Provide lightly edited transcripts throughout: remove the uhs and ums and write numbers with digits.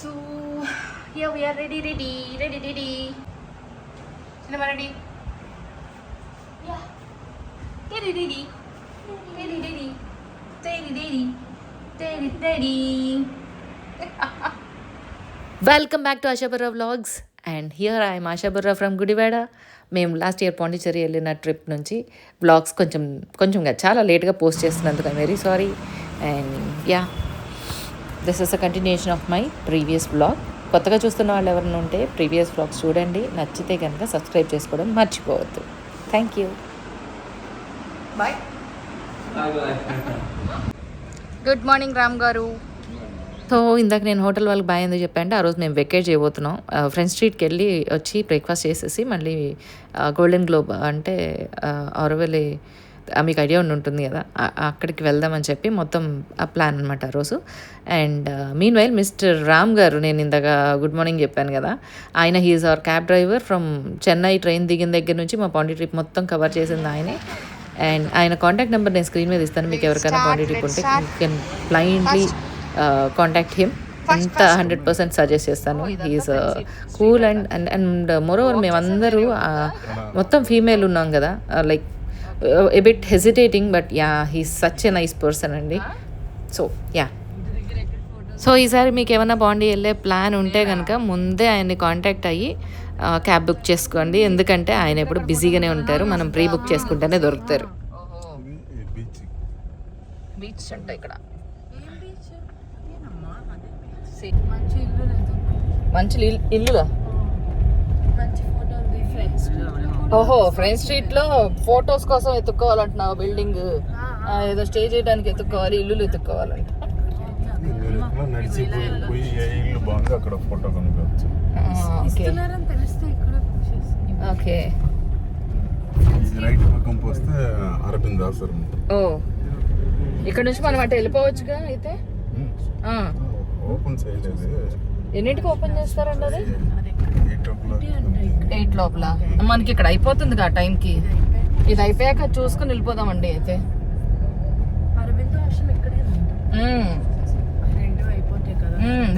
So here we are ready. Cinema ready? Yeah. Ready. Welcome back to Asha Burra vlogs and here I'm Asha Burra from Gudivada. మేము last year Pondicherry వెళ్ళిన trip నుంచి vlogs కొంచెంగా చాలా లేట్గా post చేస్తున్నందుకు I'm very sorry. And yeah, this is a continuation of my previous vlog. కొత్తగా చూస్తున్న వాళ్ళు ఎవరైనా ఉంటే ప్రీవియస్ వ్లాగ్స్ చూడండి, నచ్చితే కనుక సబ్స్క్రైబ్ చేసుకోవడం మర్చిపోవద్దు. Thank you, bye. Good morning Ram గారు. సో ఇందాక నేను హోటల్ వాళ్ళకి బాయ్ ఎందుకు చెప్పాను, ఆ రోజు మేము వెకేట్ చేయబోతున్నాం. ఫ్రెంచ్ స్ట్రీట్కి వెళ్ళి వచ్చి బ్రేక్ఫాస్ట్ చేసేసి మళ్ళీ గోల్డెన్ గ్లోబ్ అంటే ఆరోవెల్లి మీకు ఐడియా ఉంటుంది కదా, అక్కడికి వెళ్దామని చెప్పి మొత్తం ఆ ప్లాన్ అనమాట ఆ రోజు. And meanwhile mister Ram గారు, నేను ఇందాక గుడ్ మార్నింగ్ చెప్పాను కదా, ఆయన he is our cab driver from Chennai. Train దిగిన దగ్గర నుంచి మా పాండి ట్రిప్ మొత్తం కవర్ చేసింది ఆయనే. అండ్ ఆయన కాంటాక్ట్ నెంబర్ నేను స్క్రీన్ మీద ఇస్తాను, మీకు ఎవరికైనా పాండి ట్రిప్ ఉంటే you can blindly contact him. అంత 100% సజెస్ట్ చేస్తాను. హీఈస్ కూల్ అండ్ మోరోవర్ మేమందరూ మొత్తం ఫీమేల్ ఉన్నాం కదా, like a bit hesitating, but yeah, he's such a nice person అండి. సో యా, సో ఈసారి మీకు ఏమైనా బాండి వెళ్ళే ప్లాన్ ఉంటే కనుక ముందే ఆయన్ని కాంటాక్ట్ అయ్యి క్యాబ్ బుక్ చేసుకోండి, ఎందుకంటే ఆయన ఎప్పుడు బిజీగానే ఉంటారు, మనం ప్రీ బుక్ చేసుకుంటేనే దొరుకుతారు. బీచ్ అంట ఇక్కడ, మంచి ఇల్లులా. ఓహో, ఫ్రెంచ్ స్ట్రీట్ లో ఫొటోస్ కోసం ఎత్తుక్కోవాలంటున్నావు, బిల్డింగ్ ఏదో స్టే చేయడానికి ఎత్తుక్కోవాలి, ఇల్లులు ఎత్తుక్కోవాలంట. ఓకే, ఓ ఇక్కడ నుంచి మనం అటు వెళ్ళిపోవచ్చుగా అయితే. ఎన్నింటికి ఓపెన్ చేస్తారండి అది? 8 లోపల. మనకి ఇక్కడ అయిపోతుంది ఆ టైంకి, ఇది అయిపోయాక చూసుకుని వెళ్ళిపోదామండి అయితే.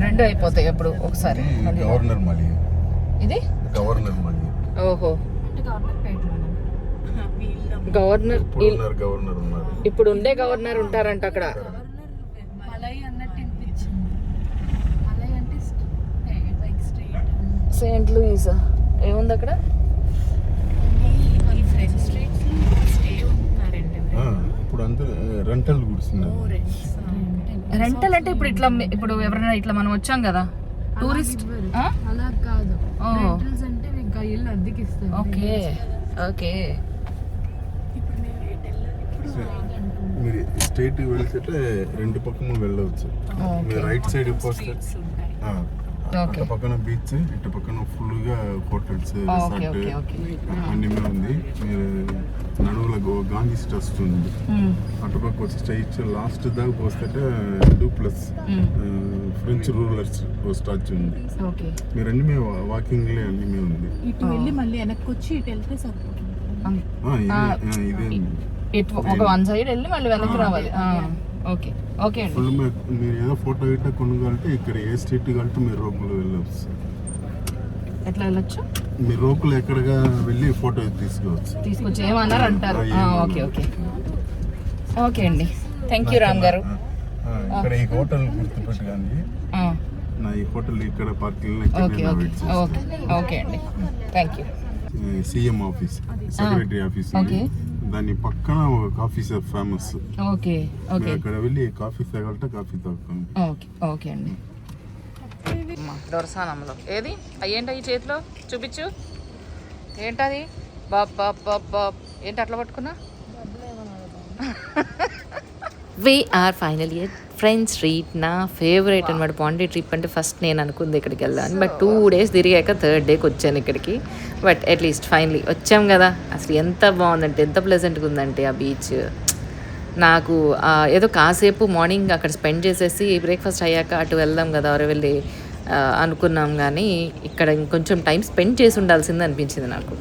రెండు అయిపోతాయి ఎప్పుడు ఒకసారి. ఇది ఓహో, గవర్నర్ ఇప్పుడు ఉండే గవర్నర్ ఉంటారంట అక్కడ. సెయింట్ లూయిస్ ఏముంది అక్కడ? రెంటల్ అంటే ఇప్పుడు ఎవరైనా ఇట్లా మనం వచ్చాం కదా టూరిస్ట్, అలా కాదు. ఓకే ఓకే, మీరు స్ట్రైట్ వెళ్తే రెండు పక్కన వెళ్ళవచ్చు. రైట్ సైడ్ పోస్తే అటు పక్కన బీచ్, ఇటు పక్కన ఫుల్ గా హోటల్స్, అన్ని ఉంది. మీరు నడువుల గాంధీ ట్రస్ట్ ఉంది, అటుపక్క వచ్చి స్ట్రైట్ లాస్ట్ దాకా పోస్తే డూప్లస్ ఫ్రెంచ్ రూలర్స్ స్టాచ్యూ ఉంది. మీరు అన్ని మేము వాకింగ్ అన్ని మేము ఉంది. ఇటు వెళ్ళి మళ్ళీ వెనక్కి వచ్చి ఇటు వెళ్తే ఇదే ఒక వన్ సైడ్ వెళ్ళి మళ్ళీ వెనక్కి రావాలి. ఓకే ఓకే అండి. మీరు ఏదో ఫోటో ఇట్లా కొనుగోలంటే ఇక్కడ ఏ స్ట్రీట్ కలితే మీరు రోకులు వెళ్ళవచ్చు. ఎట్లా వెళ్ళొచ్చు? మీరు రోకులు ఎక్కడగా వెళ్ళి ఫోటో తీసుకొచ్చి ఏమన్నారు అంటారు. ఓకే ఓకే ఓకే అండి, థ్యాంక్ యూ రామ్ గారు. ఇక్కడ ఈ హోటల్ గుర్తుపెట్టుకోండి, నా ఈ హోటల్ ఇక్కడ పార్కింగ్. ఓకే ఓకే ఓకే అండి, thank you. CM office, secretary office, దాని పక్కన ఒక coffee shop famous. Okay okay, అక్కడ వెళ్ళి కాఫీ తాగాలంటే కాఫీ తాగుతాం. ఓకే ఓకే అండి. దొరసానంలో ఏది అయ్యేంటి ఈ చేతిలో చూపించు, ఏంటది? బాబ్ ఏంటి అట్లా పట్టుకున్నా? We are final year French street. నా ఫేవరెట్ అనమాట పాండి ట్రిప్ అంటే. ఫస్ట్ నేను అనుకుంది ఇక్కడికి వెళ్దాను, బట్ 2 days తిరిగాక 3rd dayకి వచ్చాను ఇక్కడికి. బట్ అట్లీస్ట్ ఫైనలీ వచ్చాం కదా. అసలు ఎంత బాగుందంటే, ఎంత ప్లెజెంట్గా ఉందంటే ఆ బీచ్. నాకు ఏదో కాసేపు మార్నింగ్ అక్కడ స్పెండ్ చేసేసి బ్రేక్ఫాస్ట్ అయ్యాక అటు వెళ్దాం కదా వెళ్ళి అనుకున్నాం, కానీ ఇక్కడ ఇంకొంచెం టైం స్పెండ్ చేసి ఉండాల్సింది అనిపించింది నాకు.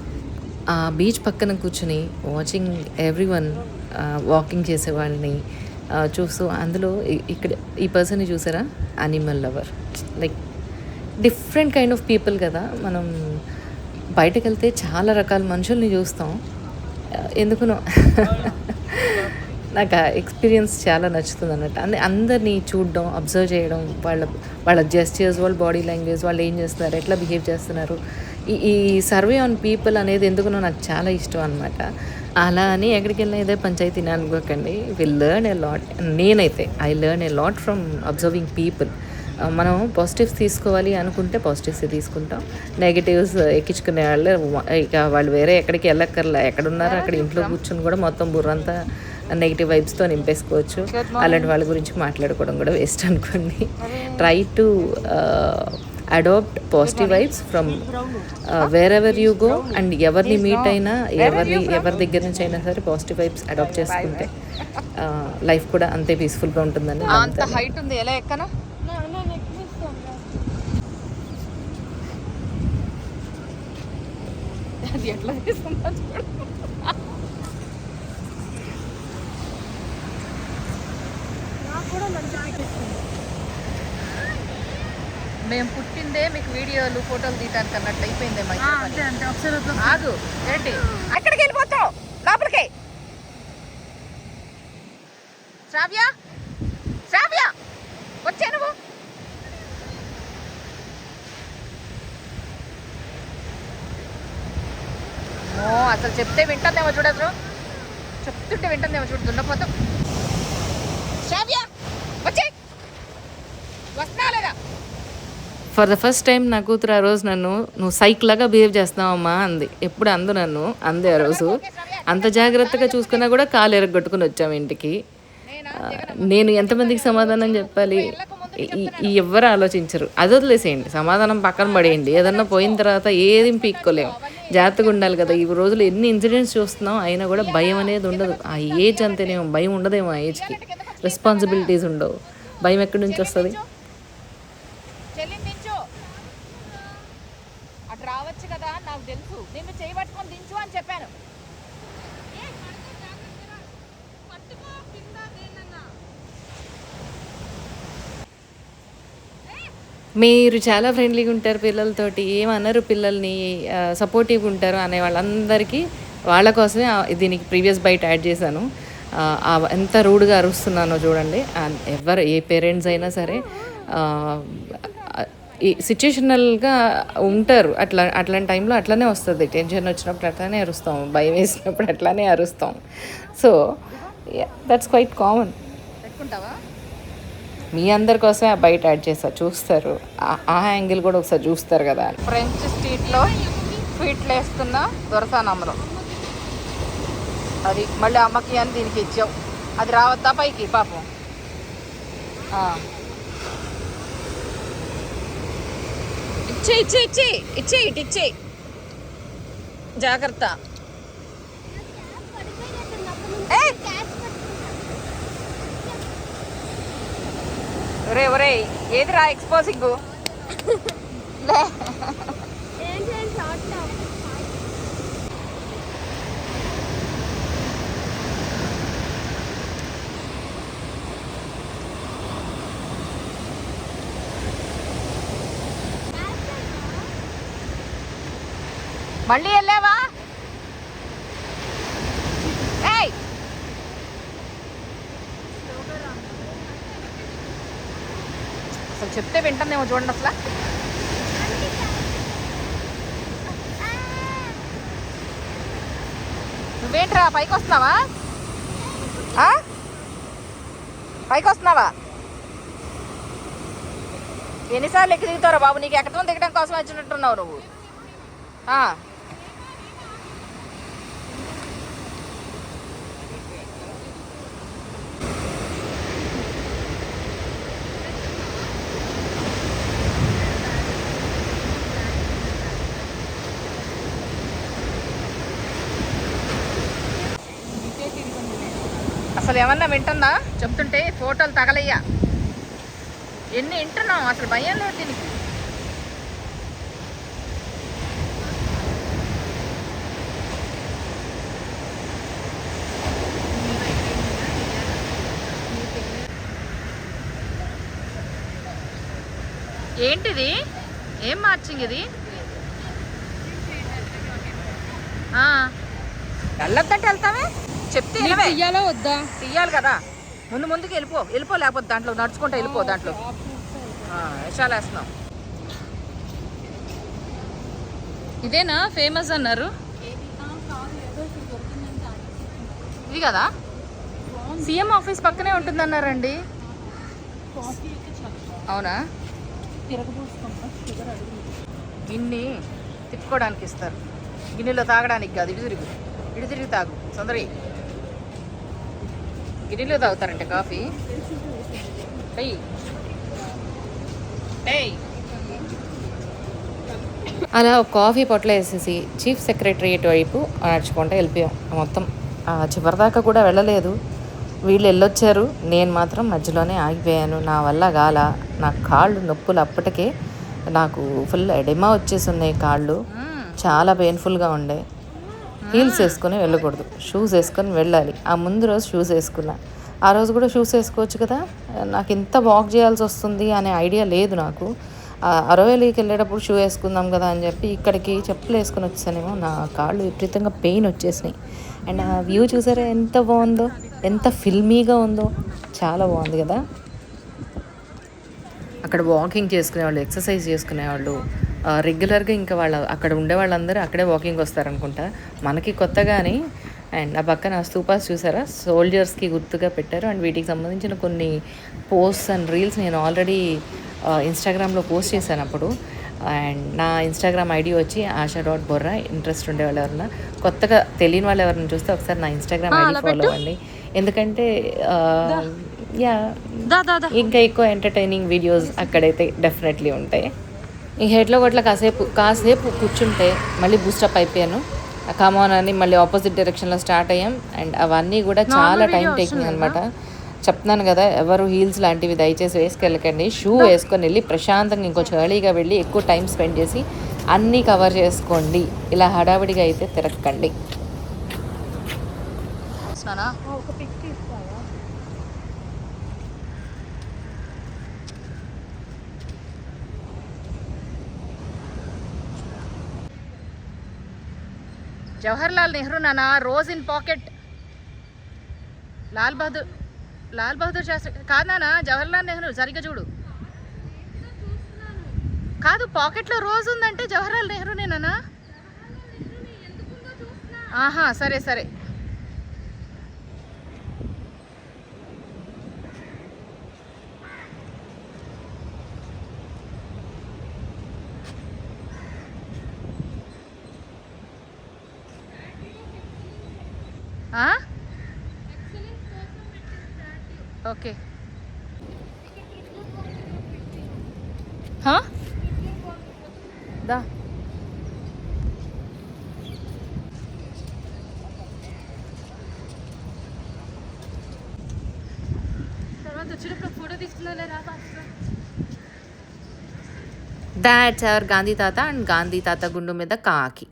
ఆ బీచ్ పక్కన కూర్చుని వాచింగ్ ఎవ్రీవన్ వాకింగ్ చేసేవాళ్ళని చూస్తూ, అందులో ఇక్కడ ఈ పర్సన్ని చూసారా, animal lover. Like different kind of people కదా. మనం బయటకు వెళ్తే చాలా రకాల మనుషుల్ని చూస్తాం. ఎందుకునో నాకు ఆ ఎక్స్పీరియన్స్ చాలా నచ్చుతుంది అన్నట్టు. అందరినీ చూడడం, అబ్జర్వ్ చేయడం, వాళ్ళ జెస్చర్స్, వాళ్ళ బాడీ లాంగ్వేజ్, వాళ్ళు ఏం చేస్తున్నారు, ఎట్లా బిహేవ్ చేస్తున్నారు, ఈ సర్వే ఆన్ పీపుల్ అనేది ఎందుకునో నాకు చాలా ఇష్టం అనమాట. అలా అని ఎక్కడికి వెళ్ళినా ఇదే పంచాయతీ అనుకోకండి. Will learn a lot. నేనైతే I learn a lot from observing people. మనం పాజిటివ్స్ తీసుకోవాలి అనుకుంటే పాజిటివ్స్ తీసుకుంటాం. నెగిటివ్స్ ఎక్కించుకునే వాళ్ళు ఇక వాళ్ళు వేరే ఎక్కడికి వెళ్ళక్కర్లే, ఎక్కడున్నారో అక్కడ ఇంట్లో కూర్చొని కూడా మొత్తం బుర్రంతా నెగిటివ్ వైబ్స్తో నింపేసుకోవచ్చు. అలాంటి వాళ్ళ గురించి మాట్లాడుకోవడం కూడా వేస్ట్ అనుకోండి. Try to adapt positive vibes from wherever you go. And ఎవరిని మీట్ అయినా, ఎవరి దగ్గర నుంచి అయినా సరే పాజిటివ్ వైబ్స్ అడాప్ట్ చేసుకుంటే లైఫ్ కూడా అంతే పీస్ఫుల్గా ఉంటుందని. అంత హైట్ ఉంది, ఎలా ఎక్కనా? అది ఎట్లా తీసుకుంటా చూడు. మేము పుట్టిందే మీకు వీడియోలు ఫోటోలు తీయడానికి అన్నట్టు అయిపోయిందే. ఆగు, ఏంటి అక్కడికి వెళ్ళిపోతావు లోపలికి? శ్రావ్య, శ్రావ్య వచ్చే నువ్వు. అసలు చెప్తే వింటుందేమో చూడదు, చెప్తుంటే వింటుందేమో చూడు. దున్నపోతాం. శ్రావ్య వచ్చే, వస్తున్నా లేదా? ఫర్ ద ఫస్ట్ టైం నా కూతురు ఆ రోజు నువ్వు సైకిల్లాగా బిహేవ్ చేస్తున్నావమ్మా అంది. ఎప్పుడు అంది ఆ రోజు. అంత జాగ్రత్తగా చూసుకున్నా కూడా కాలు ఎరగొట్టుకుని వచ్చాము ఇంటికి. నేను ఎంతమందికి సమాధానం చెప్పాలి? ఎవ్వరు ఆలోచించరు. అది వదిలేసేయండి, సమాధానం పక్కన పడేయండి. ఏదన్నా పోయిన తర్వాత ఏది పీక్కోలేము. జాగ్రత్తగా ఉండాలి కదా. ఈ రోజులు ఎన్ని ఇన్సిడెంట్స్ చూస్తున్నాం, అయినా కూడా భయం అనేది ఉండదు. ఆ ఏజ్ అంతేనేమో, భయం ఉండదేమో ఆ ఏజ్కి. రెస్పాన్సిబిలిటీస్ ఉండవు, భయం ఎక్కడి నుంచి వస్తుంది? అటు రావచ్చు కదా, నాకు తెలుసు. నిన్ను చేయబట్టుకొని దించు అని చెప్పాను. మీరు చాలా ఫ్రెండ్లీగా ఉంటారు పిల్లలతోటి, ఏమన్నారు, పిల్లల్ని సపోర్టివ్గా ఉంటారు అనే వాళ్ళందరికీ వాళ్ళ కోసమే దీనికి ప్రీవియస్ బైట్ యాడ్ చేశాను. ఎంత రూడ్గా అరుస్తున్నానో చూడండి. ఏ పేరెంట్స్ అయినా సరే ఈ సిచ్యుయేషనల్గా ఉంటారు. అట్లాంటి టైంలో అట్లనే వస్తుంది. టెన్షన్ వచ్చినప్పుడు అట్లానే అరుస్తాం, భయం వేసినప్పుడు అట్లానే అరుస్తాం. So that's quite common. పెట్టుకుంటావా? మీ అందరి కోసమే ఆ బయట యాడ్ చేస్తా, చూస్తారు. ఆ యాంగిల్ కూడా ఒకసారి చూస్తారు కదా. ఫ్రెంచ్ స్ట్రీట్లో స్వీట్లు వేస్తున్నా దొరసానమ్మలో. అది మళ్ళీ అమ్మకి అని దీనికి ఇచ్చావు. అది రావద్దా పైకి పాపం? ఇచ్చే జాగ్రత్త. ఒరే ఏది రా ఎక్స్పోజింగ్? మళ్ళీ వెళ్ళావా? అసలు చెప్తే వింటుందేమో చూడండి. అసలు నువ్వేంట్రా పైకి వస్తున్నావా? పైకి వస్తున్నావా? ఎన్నిసార్లు ఎక్కి దిగుతారా బాబు? నీకు ఎక్కడం దిగడం కోసం వచ్చినట్టున్నావు నువ్వు. అసలు ఏమన్నా వింటుందా? చెప్తుంటే ఫోటోలు తగలయ్యా. ఎన్ని వింటున్నావు? అసలు భయం లేదు దీనికి. ఏంటిది? ఏం మార్చింగ్ ఇది? వెళ్ళొద్దంటే వెళ్తామే, చెప్తే తీయాలో వద్దా? తీయాలి కదా. ముందుకు వెళ్ళిపో లేకపోతే దాంట్లో నడుచుకుంటా వెళ్ళిపో. దాంట్లో విషయాలు వేస్తున్నాం. ఇదేనా ఫేమస్ అన్నారు? ఇది కదా, సీఎం ఆఫీస్ పక్కనే ఉంటుందన్నారండి. అవునా? గిన్నె తిప్పుకోవడానికి ఇస్తారు, గిన్నెలో తాగడానికి కాదు. ఇటు తిరిగి తాగు సుందరి. గిన్నెలో తాగుతారంటే కాఫీ. అలా ఒక కాఫీ పొట్ల వేసేసి చీఫ్ సెక్రటరియట్ వైపు నడుచుకుంటూ వెళ్ళిపోయాం. మొత్తం చివరిదాకా కూడా వెళ్ళలేదు. వీళ్ళు వెళ్ళొచ్చారు, నేను మాత్రం మధ్యలోనే ఆగిపోయాను. నా వల్ల గాల. నా కాళ్ళు నొప్పులు అప్పటికే నాకు ఫుల్ ఎడెమా వచ్చేసి ఉన్నాయి. కాళ్ళు చాలా పెయిన్ఫుల్గా ఉండే. హీల్స్ వేసుకొని వెళ్ళకూడదు, షూస్ వేసుకొని వెళ్ళాలి. ఆ ముందు రోజు షూస్ వేసుకున్నా. ఆ రోజు కూడా షూస్ వేసుకోవచ్చు కదా, నాకు ఇంత వాక్ చేయాల్సి వస్తుంది అనే ఐడియా లేదు నాకు. అరవైలీకి వెళ్ళేటప్పుడు షూ వేసుకుందాం కదా అని చెప్పి ఇక్కడికి చెప్పులు వేసుకొని వచ్చానేమో. నా కాళ్ళు విపరీతంగా పెయిన్ వచ్చేసినాయి. అండ్ ఆ వ్యూ చూసారా ఎంత బాగుందో, ఎంత ఫిల్మీగా ఉందో, చాలా బాగుంది కదా. అక్కడ వాకింగ్ చేసుకునేవాళ్ళు, ఎక్సర్సైజ్ చేసుకునేవాళ్ళు రెగ్యులర్గా. ఇంకా అక్కడ ఉండే వాళ్ళందరూ అక్కడే వాకింగ్ వస్తారనుకుంటా, మనకి కొత్తగాని. అండ్ ఆ పక్కన స్తూపాస్ చూసారా, సోల్జర్స్కి గుర్తుగా పెట్టారు. అండ్ వీటికి సంబంధించిన కొన్ని పోస్ట్స్ అండ్ రీల్స్ నేను ఆల్రెడీ ఇన్స్టాగ్రామ్లో పోస్ట్ చేశాను అప్పుడు. అండ్ నా ఇన్స్టాగ్రామ్ ఐడి వచ్చి asha.borra. ఇంట్రెస్ట్ ఉండే వాళ్ళు ఎవరన్నా, కొత్తగా తెలియని వాళ్ళు ఎవరైనా చూస్తే ఒకసారి నా ఇన్స్టాగ్రామ్ ఐడి ఫాలో అవ్వండి. ఎందుకంటే ఇంకా ఎక్కువ ఎంటర్టైనింగ్ వీడియోస్ అక్కడైతే డెఫినెట్లీ ఉంటాయి. ఈ హెడ్లో గట్ల కాసేపు కూర్చుంటే మళ్ళీ బూస్టప్ అయిపోయాను. కమాన్ అని మళ్ళీ ఆపోజిట్ డైరెక్షన్లో స్టార్ట్ అయ్యాం. అండ్ అవన్నీ కూడా చాలా టైం టేకింగ్ అనమాట. చెప్తున్నాను కదా, ఎవరు హీల్స్ లాంటివి దయచేసి వేసుకెళ్ళకండి. షూ వేసుకొని వెళ్ళి ప్రశాంతంగా ఇంకొంచెం ఎర్లీగా వెళ్ళి ఎక్కువ టైం స్పెండ్ చేసి అన్నీ కవర్ చేసుకోండి. ఇలా హడావిడిగా అయితే తిరగకండి. జవహర్లాల్ నెహ్రూ నానా, rose in pocket. Lal Bahadur Shastri కాదు నానా, జవహర్లాల్ నెహ్రూ. సరిగ్గా చూడు. కాదు, పాకెట్లో రోజ్ ఉందంటే జవహర్లాల్ నెహ్రూనేనా? ఆహా, సరే. ఓకే. దా తర్వాత వచ్చేటప్పుడు ఫోటో తీసుకున్నా రా. దాట్స్ అవర్ గాంధీ తాత. అండ్ గాంధీ తాత గుండు మీద కాకి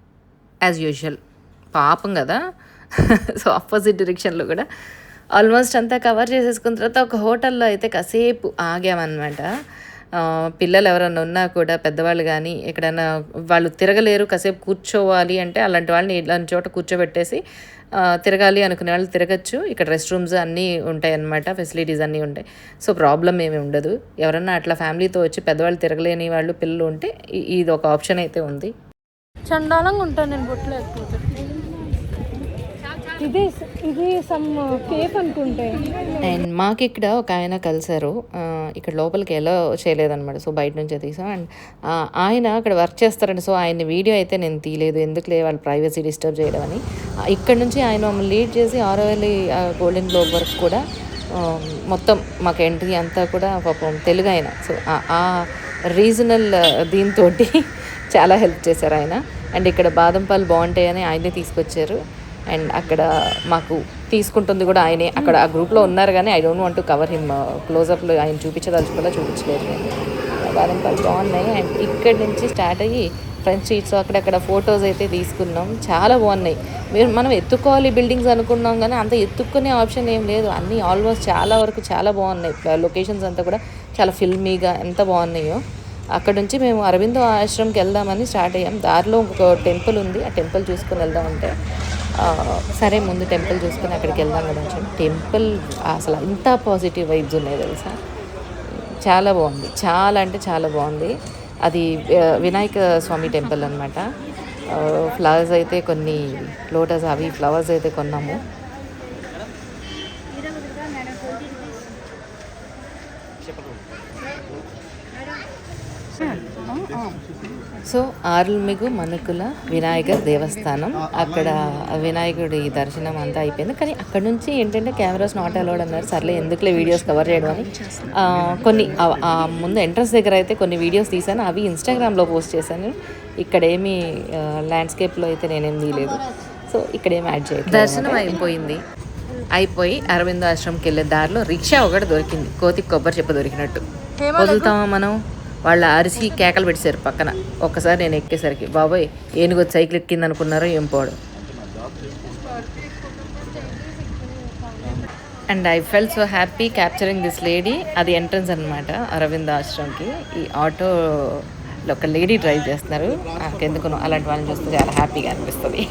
యాజ్ యూజువల్. పాపం కదా. సో ఆపోజిట్ డైరెక్షన్లో కూడా ఆల్మోస్ట్ అంతా కవర్ చేసేసుకున్న తర్వాత ఒక హోటల్లో అయితే కాసేపు ఆగామన్నమాట. పిల్లలు ఎవరైనా ఉన్నా కూడా, పెద్దవాళ్ళు కానీ ఎక్కడైనా వాళ్ళు తిరగలేరు, కాసేపు కూర్చోవాలి అంటే అలాంటి వాళ్ళని ఇలాంటి చోట కూర్చోబెట్టేసి తిరగాలి అనుకునే వాళ్ళు తిరగచ్చు. ఇక్కడ రెస్ట్ రూమ్స్ అన్నీ ఉంటాయి అన్నమాట, ఫెసిలిటీస్ అన్నీ ఉంటాయి. సో ప్రాబ్లం ఏమీ ఉండదు. ఎవరన్నా అట్లా ఫ్యామిలీతో వచ్చి పెద్దవాళ్ళు తిరగలేని వాళ్ళు పిల్లలు ఉంటే ఇది ఒక ఆప్షన్ అయితే ఉంది. చండాలంగా ఉంటాను నేను బొట్లు లేకపోతే. ఇది సమ్ కేఫ్ అనుకుంటే. అండ్ మాకు ఇక్కడ ఒక ఆయన కలిసారు. ఇక్కడ లోపలికి ఎలా చేయలేదన్నమాట, సో బయట నుంచే తీసాం. అండ్ ఆయన అక్కడ వర్క్ చేస్తారండి. సో ఆయన వీడియో అయితే నేను తీయలేదు, ఎందుకులే వాళ్ళ ప్రైవసీ డిస్టర్బ్ చేయడం అని. ఇక్కడ నుంచి ఆయన మమ్మల్ని లీడ్ చేసి ఆరోవెల్లి గోల్డెన్ గ్లోబ్ వర్క్ కూడా మొత్తం మాకు ఎంట్రీ అంతా కూడా పాపం తెలుగు ఆయన. సో ఆ రీజనల్ దీంతో చాలా హెల్ప్ చేశారు ఆయన. అండ్ ఇక్కడ బాదం పాలు బాగుంటాయని ఆయనే తీసుకొచ్చారు. అండ్ అక్కడ మాకు తీసుకుంటుంది కూడా ఆయనే. అక్కడ ఆ గ్రూప్లో ఉన్నారు కానీ I don't want to cover him క్లోజప్లో. ఆయన చూపించదలుచుకోలే, చూపించలేదు నేను. బాదం పాలు బాగున్నాయి. అండ్ ఇక్కడి నుంచి స్టార్ట్ అయ్యి ఫ్రెంచ్ స్ట్రీట్స్ అక్కడక్కడ ఫొటోస్ అయితే తీసుకున్నాం. చాలా బాగున్నాయి. మనం ఎత్తుకోవాలి బిల్డింగ్స్ అనుకున్నాం కానీ అంత ఎత్తుక్కునే ఆప్షన్ ఏం లేదు. అన్నీ ఆల్మోస్ట్ చాలా వరకు చాలా బాగున్నాయి. లొకేషన్స్ అంతా కూడా చాలా ఫిల్మీగా ఎంత బాగున్నాయో. అక్కడ నుంచి మేము అరవిందో ఆశ్రమంకి వెళ్దామని స్టార్ట్ అయ్యాం. దారిలో ఒక టెంపుల్ ఉంది, ఆ టెంపుల్ చూసుకొని వెళ్దామంటే సరే ముందు టెంపుల్ చూసుకొని అక్కడికి వెళ్దాం కదా వచ్చాం. టెంపుల్ అసలు ఇంత పాజిటివ్ వైబ్స్ ఉన్నాయి తెలుసా, చాలా బాగుంది, చాలా అంటే చాలా బాగుంది. అది వినాయక స్వామి టెంపుల్ అనమాట. ఫ్లవర్స్ అయితే కొన్ని లోటస్ అవి ఫ్లవర్స్ అయితే కొన్నాము. సో ఆరుల్మిగు మనుకుల వినాయకర్ దేవస్థానం, అక్కడ వినాయకుడి దర్శనం అంతా అయిపోయింది. కానీ అక్కడ నుంచి ఏంటంటే కెమెరాస్ నాట్ అలౌడ్ అన్నారు. సర్లే ఎందుకులే వీడియోస్ కవర్ చేయడం అని కొన్ని ముందు ఎంట్రన్స్ దగ్గర అయితే కొన్ని వీడియోస్ తీసాను, అవి ఇన్స్టాగ్రామ్లో పోస్ట్ చేశాను. ఇక్కడేమి ల్యాండ్స్కేప్లో అయితే నేనేం తీయలేదు, సో ఇక్కడేమి యాడ్ చేయలేదు. దర్శనం అయిపోయి అరవిందో ఆశ్రమంకి వెళ్ళే దారిలో రిక్షా ఒకటి దొరికింది, కోతికి కొబ్బరి చెప్ప దొరికినట్టు. వదులుతామా మనం, వాళ్ళ అరిసి కేకలు పెట్టారు పక్కన. ఒక్కసారి నేను ఎక్కేసరికి బాబోయ్ ఏనుగు సైకిల్ ఎక్కింది అనుకున్నారో ఏం పోవడం. And I fell so happy capturing this lady. అది ఎంట్రన్స్ అనమాట అరవింద ఆశ్రమ్కి. ఈ ఆటోలో ఒక లేడీ డ్రైవ్ చేస్తున్నారు, నాకెందుకు అలాంటి వాళ్ళని చూస్తే చాలా హ్యాపీగా అనిపిస్తుంది.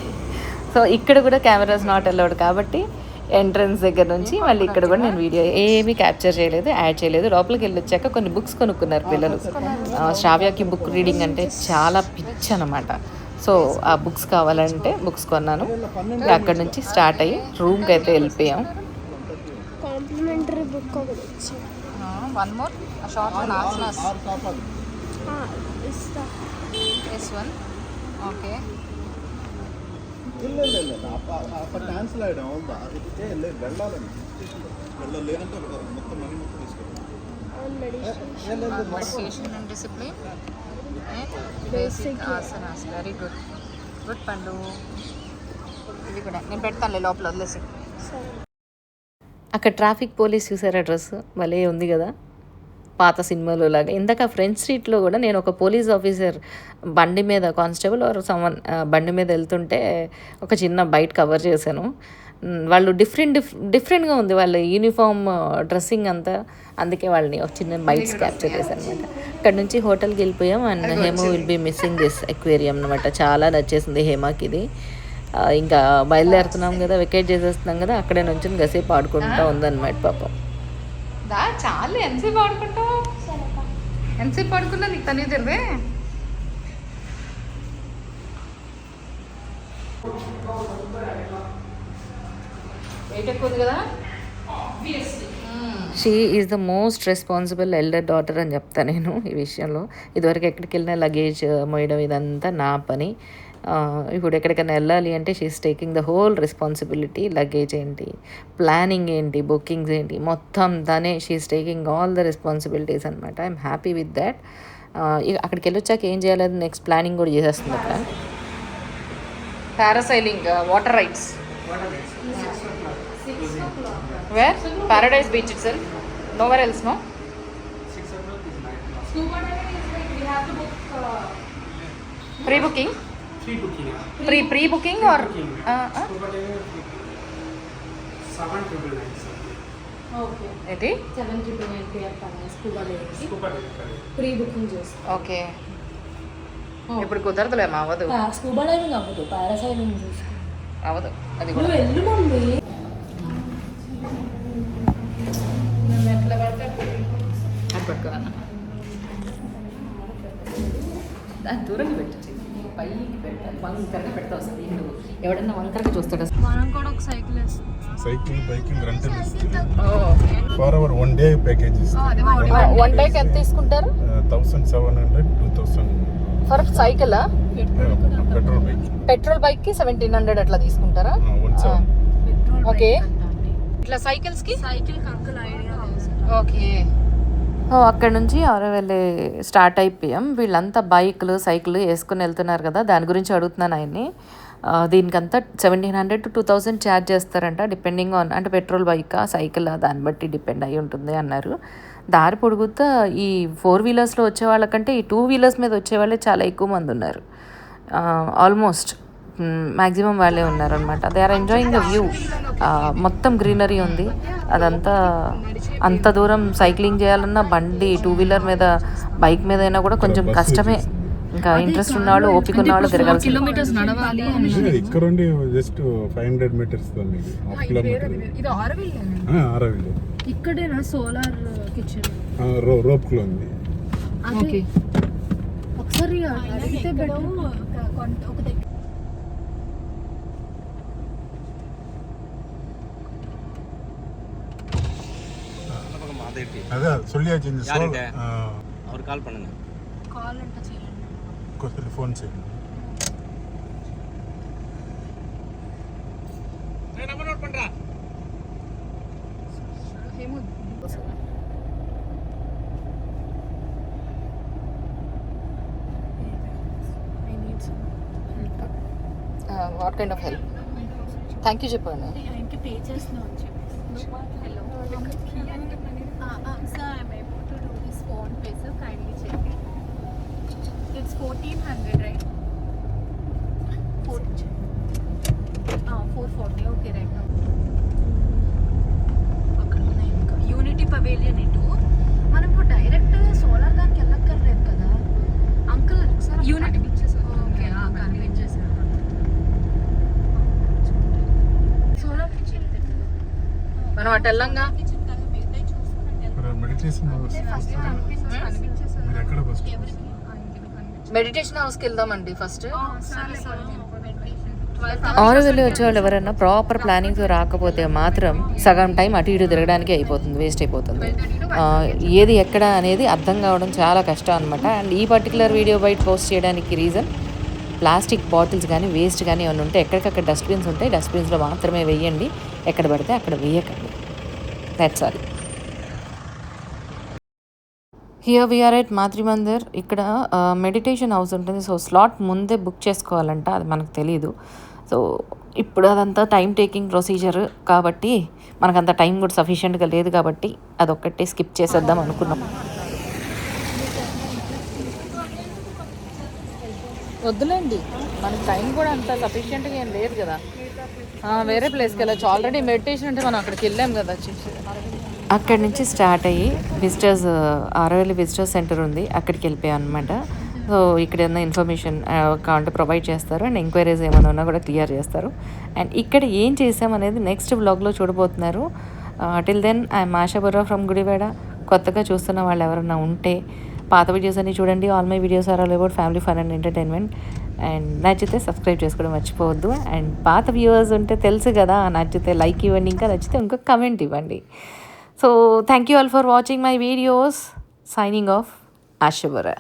సో ఇక్కడ కూడా కెమెరాస్ నాట్ అలౌడ్ కాబట్టి ఎంట్రన్స్ దగ్గర నుంచి మళ్ళీ ఇక్కడ కూడా నేను వీడియో ఏమీ క్యాప్చర్ చేయలేదు, యాడ్ చేయలేదు. లోపలికి వెళ్ళి వచ్చాక కొన్ని బుక్స్ కొనుక్కున్నారు పిల్లలు. శ్రావ్యకి బుక్ రీడింగ్ అంటే చాలా పిచ్చి అనమాట. సో ఆ బుక్స్ కావాలంటే బుక్స్ కొన్నాను. అక్కడ నుంచి స్టార్ట్ అయ్యి రూమ్కి అయితే వెళ్ళిపోయాం. కాంప్లిమెంటరీ బుక్ ఒకటి వన్ మోర్ షార్ట్ ఆసనాస్ ఇస్తా. S1 okay. క్యాన్సిల్ అయ్యడం వెళ్ళాలని వెళ్ళలేదంటే మొత్తం మనీ మొత్తం meditation and discipline basic asanas. Very good good పండు. ఇది కూడా నేను పెడతానులే లోపల వదిలేసి. అక్కడ ట్రాఫిక్ పోలీస్ చూసారా, డ్రెస్ భలే ఉంది కదా, పాత సినిమాలో లాగా. ఇందాక ఫ్రెంచ్ స్ట్రీట్లో కూడా నేను ఒక పోలీస్ ఆఫీసర్ బండి మీద, కానిస్టేబుల్ ఆర్ సమ్వన్ బండి మీద వెళ్తుంటే ఒక చిన్న బైట్ కవర్ చేశాను. వాళ్ళు డిఫరెంట్గా ఉంది వాళ్ళ యూనిఫామ్ డ్రెస్సింగ్ అంతా, అందుకే వాళ్ళని ఒక చిన్న బైట్స్ క్యాప్చర్ చేశాను అనమాట. ఇక్కడ నుంచి హోటల్కి వెళ్ళిపోయాం. And Hema will be missing this aquarium అనమాట. చాలా నచ్చేసింది హేమాకి ఇది. ఇంకా బయలుదేరుతున్నాం కదా, వెకేట్ చేసేస్తున్నాం కదా, అక్కడే నుంచి గసేపు ఆడుకుంటూ ఉందన్నమాట పాపం. చాలు ఎంతసేపు ఆడుకుంటావు, ఎంతసేపు ఆడుకున్నా నీకు తనే తెలివే. వెయిట్ ఎక్కువ ఉంది కదా. She is the most responsible elder daughter అని చెప్తా నేను ఈ విషయంలో. ఇదివరకు ఎక్కడికి వెళ్ళినా లగేజ్ మోయడం ఇదంతా నా పని. ఇప్పుడు ఎక్కడికైనా వెళ్ళాలి అంటే she's taking the whole responsibility. Luggage ఏంటి, ప్లానింగ్ ఏంటి, బుకింగ్స్ ఏంటి, మొత్తం తనే she's taking all the responsibilities అనమాట. I'm happy with that. అక్కడికి వెళ్ళొచ్చాక ఏం చేయాలి నెక్స్ట్ ప్లానింగ్ కూడా చేసేస్తుంది అక్కడ. Parasailing, water rides. Where? Paradise Beach itself. Nowhere else, no? 6 o'clock is night. Scuba diving is like we have to book. Pre-booking? Pre-booking. Pre-booking or? Scuba diving 7,999. Okay. ఏంటి? 7,999 చెప్పాను scuba diving. Scuba diving. Pre booking చేస్తాం. Okay. ఇప్పుడు కుదరదులేమా, అవ్వదు. Scuba diving అవ్వదు, parasailing చూసుకో. అవ్వదు అది కూడా. నువ్వు వెళ్ళు మమ్మీ. అది పట్టుకున్నా దాన్ని దూరంగా పెట్టచ్చు, పైకి పెట్టాలి, వంకరగా పెడతావు సార్. ఇప్పుడు ఎవడన్నా వంకరగా చూస్తాడు. మనం కూడా ఒక సైకిల్ వేస్తాం. సైకిల్ బైకింగ్ రెంటల్ ఇస్తుంది. ఫర్ అవర్ 1 డే ప్యాకేజ్ ఇస్తుంది. 1 డేకి ఎంత తీసుకుంటారు? 1,700 2,000 for cycle. Petrol bike. Petrol bike కి 1,700 అట్లా తీసుకుంటారా? ఓకే. ఇట్లా సైకిల్స్ కి సైకిల్ అంకుల్ ఐడియా లేదు. ఓకే. అక్కడ నుంచి ఆరోవెల్లి స్టార్ట్ అయిపోయాం. వీళ్ళంతా బైక్లు సైకిల్ వేసుకుని వెళ్తున్నారు కదా, దాని గురించి అడుగుతున్నాను ఆయన్ని. దీనికంతా 1,700 to 2,000 ఛార్జ్ చేస్తారంట, డిపెండింగ్ ఆన్ అంటే పెట్రోల్ బైకా సైకిల్ దాన్ని బట్టి డిపెండ్ అయి ఉంటుంది అన్నారు. దారి పొడుగుతా ఈ 4 వీలర్స్లో వచ్చే వాళ్ళకంటే ఈ 2 వీలర్స్ మీద వచ్చే వాళ్ళే చాలా ఎక్కువ మంది ఉన్నారు. ఆల్మోస్ట్ మ్యాక్సిమం వాళ్ళే ఉన్నారనమాట. They are enjoying the view. మొత్తం గ్రీనరీ ఉంది. అదంతా అంత దూరం సైక్లింగ్ చేయాలన్నా బండి 2-వీలర్ మీద బైక్ మీద అయినా కూడా కొంచెం కష్టమే. ఇంకా ఇంట్రెస్ట్ ఉన్నవాళ్ళు ఓపిక ఉన్నవాళ్ళు తిరగాల్సి. కిలోమీటర్స్ నడవాలి. ఇక్కడ ఉండి జస్ట్ 500 మీటర్స్ హాఫ్ కిలోమీటర్. ఇది ఆరవిల్. ఇక్కడేనా solar kitchen? రోప్లో ఉంది. ఓకే. ఒకసారి అడిగితే బెటర్. அதான் சொல்லியாச்சு இந்த அவர் கால் பண்ணுங்க. కాల్ అంటే చేయండి. కొంచెం ఫోన్ చేయండి. நம்பர் நோட் பண்றா. What kind of help? Thank you చెప్పండి. ఆయనకి పే చేస్తున్నాం అని చెప్పేసి. Hello sir, I'm able to do this PhonePe sir, kindly check it. It's 1400 right? 440. Okay right. అక్కడ ఉన్నాయి ఇంకా యూనిటీ పవేలియన్. ఇటు మనం ఇప్పుడు డైరెక్ట్ సోలార్ దానికి వెళ్ళక్కర్లేదు కదా అంకుల్. యూనిటీ ఓకే కనిపించేసారు. సోలార్ కిచెన్ మనం అటు వెళ్ళంగా. కిచెన్ కదా మిగతా చూసుకున్నట్టు మెడిటేషన్ ఫస్ట్ కనిపించేసారు. మీరు ఎక్కడ ఫస్ట్? మెడిటేషన్ హౌస్కి వెళ్దామండి ఫస్ట్. సరే సార్. ఆరోవిల్ వచ్చే వాళ్ళు ఎవరైనా ప్రాపర్ ప్లానింగ్తో రాకపోతే మాత్రం సగం టైం అటు ఇటు తిరగడానికి అయిపోతుంది, వేస్ట్ అయిపోతుంది. ఏది ఎక్కడ అనేది అర్థం కావడం చాలా కష్టం అనమాట. అండ్ ఈ పర్టికులర్ వీడియో బయట పోస్ట్ చేయడానికి రీజన్, ప్లాస్టిక్ బాటిల్స్ కానీ వేస్ట్ కానీ ఏమైనా ఉంటే ఎక్కడికక్కడ డస్ట్బిన్స్ ఉంటాయి, డస్ట్బిన్స్లో మాత్రమే వేయండి, ఎక్కడ పడితే అక్కడ వేయకండి. That's all. Here we are at Matrimandir. ఇక్కడ మెడిటేషన్ హౌస్ ఉంటుంది. సో స్లాట్ ముందే బుక్ చేసుకోవాలంట, అది మనకు తెలీదు. సో ఇప్పుడు అదంతా టైం టేకింగ్ ప్రొసీజర్ కాబట్టి మనకంత టైం కూడా సఫిషియెంట్గా లేదు కాబట్టి అదొక్కటే స్కిప్ చేసేద్దాం అనుకున్నాం. వద్దులేండి, మనకి టైం కూడా అంత సఫిషియెంట్గా ఏం లేదు కదా. వేరే ప్లేస్కి వెళ్ళచ్చు. ఆల్రెడీ మెడిటేషన్ అంటే మనం అక్కడికి వెళ్ళాం కదా. అక్కడి నుంచి స్టార్ట్ అయ్యి విజిటర్స్ ఆరోవిల్ విజిటర్స్ సెంటర్ ఉంది, అక్కడికి వెళ్ళిపోయాం అనమాట. సో ఇక్కడ ఏదైనా ఇన్ఫర్మేషన్ కావాలంటే ప్రొవైడ్ చేస్తారు అండ్ ఎంక్వైరీస్ ఏమైనా ఉన్నా కూడా క్లియర్ చేస్తారు. అండ్ ఇక్కడ ఏం చేసామనేది నెక్స్ట్ వ్లాగ్లో చూడబోతున్నారు. Till then I'm Asha Burra from Gudivada. కొత్తగా చూస్తున్న వాళ్ళు ఎవరైనా ఉంటే పాత వీడియోస్ అన్ని చూడండి. All my videos are all about family fun and entertainment. And నచ్చితే సబ్స్క్రైబ్ చేసుకోవడం మర్చిపోవద్దు. అండ్ పాత వ్యూవర్స్ ఉంటే తెలుసు కదా, నచ్చితే లైక్ ఇవ్వండి, ఇంకా నచ్చితే ఇంకొక కమెంట్ ఇవ్వండి. So thank you all for watching my videos. Signing off, Asha Bura.